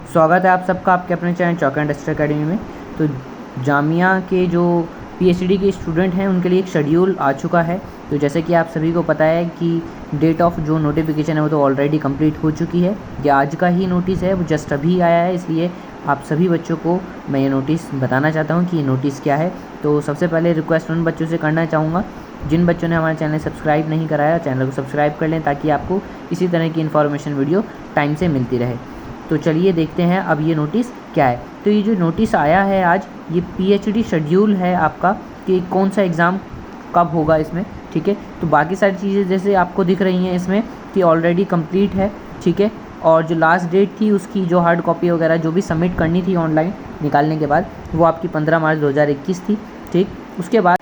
स्वागत है आप सबका आपके अपने चैनल चौका इंडस्ट्री अकेडमी में। तो जामिया के जो पीएचडी के स्टूडेंट हैं उनके लिए एक शेड्यूल आ चुका है। तो जैसे कि आप सभी को पता है कि डेट ऑफ जो नोटिफिकेशन है वो तो ऑलरेडी कंप्लीट हो चुकी है। ये आज का ही नोटिस है, वो जस्ट अभी आया है, इसलिए आप सभी बच्चों को मैं ये नोटिस बताना चाहता हूँ कि ये नोटिस क्या है। तो सबसे पहले रिक्वेस्ट उन बच्चों से करना चाहूँगा जिन बच्चों ने हमारा चैनल सब्सक्राइब नहीं कराया, चैनल को सब्सक्राइब कर लें ताकि आपको इसी तरह की इन्फॉर्मेशन वीडियो टाइम से मिलती रहे। तो चलिए देखते हैं अब ये नोटिस क्या है। तो ये जो नोटिस आया है आज, ये पीएचडी शेड्यूल है आपका कि कौन सा एग्ज़ाम कब होगा इसमें, ठीक है। तो बाकी सारी चीज़ें जैसे आपको दिख रही हैं इसमें कि ऑलरेडी कंप्लीट है, ठीक है। और जो लास्ट डेट थी उसकी जो हार्ड कॉपी वगैरह जो भी सबमिट करनी थी ऑनलाइन निकालने के बाद, वो आपकी 15 मार्च 2021 थी, ठीक। उसके बाद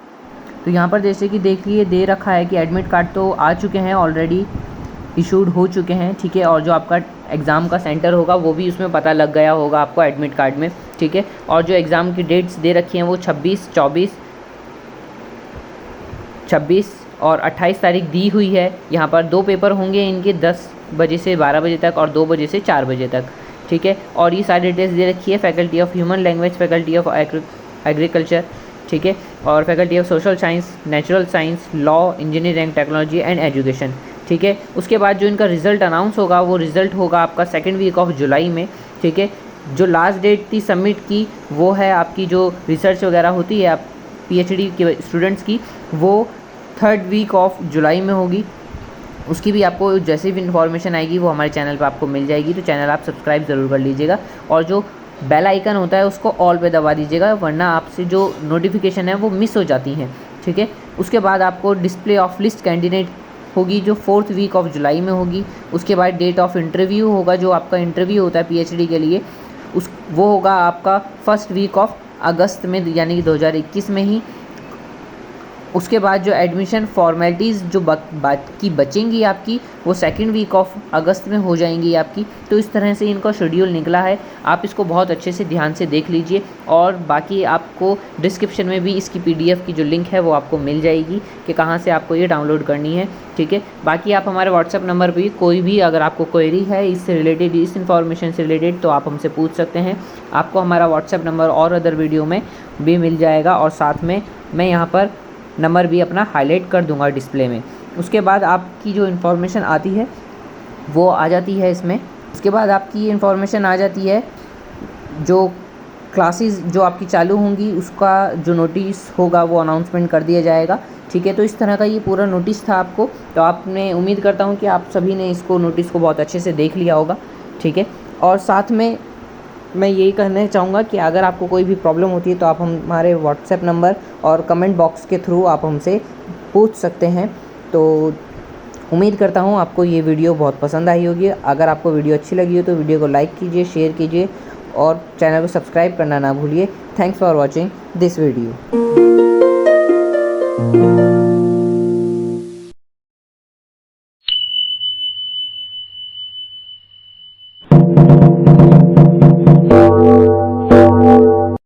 तो यहाँ पर जैसे कि देखिए दे रखा है कि एडमिट कार्ड तो आ चुके हैं, ऑलरेडी इशूड हो चुके हैं, ठीक है। और जो आपका एग्ज़ाम का सेंटर होगा वो भी उसमें पता लग गया होगा आपको एडमिट कार्ड में, ठीक है। और जो एग्ज़ाम की डेट्स दे रखी हैं वो 26, 26 और 28 तारीख दी हुई है। यहाँ पर 2 पेपर होंगे इनके 10 बजे से 12 बजे तक और 2 बजे से 4 बजे तक, ठीक है। और ये सारी डिटेल्स दे रखी है faculty of human language, faculty of agriculture, ठीक है। और faculty of social science, natural science, law, engineering, technology and education, ठीक है। उसके बाद जो इनका रिज़ल्ट अनाउंस होगा वो रिज़ल्ट होगा आपका 2nd वीक ऑफ जुलाई में, ठीक है। जो लास्ट डेट थी सबमिट की वो है आपकी जो रिसर्च वगैरह होती है आप पीएचडी के स्टूडेंट्स की, वो 3rd वीक ऑफ जुलाई में होगी। उसकी भी आपको जैसे भी इन्फॉर्मेशन आएगी वो हमारे चैनल पर आपको मिल जाएगी। तो चैनल आप सब्सक्राइब ज़रूर कर लीजिएगा और जो बेल आइकन होता है उसको ऑल पे दबा दीजिएगा, वरना आपसे जो नोटिफिकेशन है वो मिस हो जाती हैं, ठीक है। उसके बाद आपको डिस्प्ले ऑफ लिस्ट कैंडिडेट होगी जो 4th वीक ऑफ जुलाई में होगी। उसके बाद डेट ऑफ इंटरव्यू होगा, जो आपका इंटरव्यू होता है पीएचडी के लिए वो होगा आपका 1st वीक ऑफ अगस्त में, यानी कि 2021 में ही। उसके बाद जो एडमिशन फॉर्मेलिटीज़ जो बाकी बचेंगी आपकी वो 2nd वीक ऑफ अगस्त में हो जाएंगी आपकी। तो इस तरह से इनका शेड्यूल निकला है, आप इसको बहुत अच्छे से ध्यान से देख लीजिए। और बाकी आपको डिस्क्रिप्शन में भी इसकी पीडीएफ की जो लिंक है वो आपको मिल जाएगी कि कहाँ से आपको ये डाउनलोड करनी है, ठीक है। बाकी आप हमारे व्हाट्सएप नंबर पर कोई भी अगर आपको क्वेरी है इससे रिलेटेड, इस इन्फॉर्मेशन से रिलेटेड, तो आप हमसे पूछ सकते हैं। आपको हमारा व्हाट्सएप नंबर और अदर वीडियो में भी मिल जाएगा और साथ में मैं यहाँ पर नंबर भी अपना हाईलाइट कर दूंगा डिस्प्ले में। उसके बाद आपकी जो इन्फॉर्मेशन आती है वो आ जाती है इसमें। उसके बाद आपकी ये इन्फॉर्मेशन आ जाती है जो क्लासेस जो आपकी चालू होंगी उसका जो नोटिस होगा वो अनाउंसमेंट कर दिया जाएगा, ठीक है। तो इस तरह का ये पूरा नोटिस था आपको। तो आपने उम्मीद करता हूँ कि आप सभी ने इसको नोटिस को बहुत अच्छे से देख लिया होगा, ठीक है। और साथ में मैं यही कहना चाहूँगा कि अगर आपको कोई भी प्रॉब्लम होती है तो आप हमारे व्हाट्सएप नंबर और कमेंट बॉक्स के थ्रू आप हमसे पूछ सकते हैं। तो उम्मीद करता हूँ आपको ये वीडियो बहुत पसंद आई होगी। अगर आपको वीडियो अच्छी लगी हो तो वीडियो को लाइक कीजिए, शेयर कीजिए और चैनल को सब्सक्राइब करना ना भूलिए। Thanks for watching this video.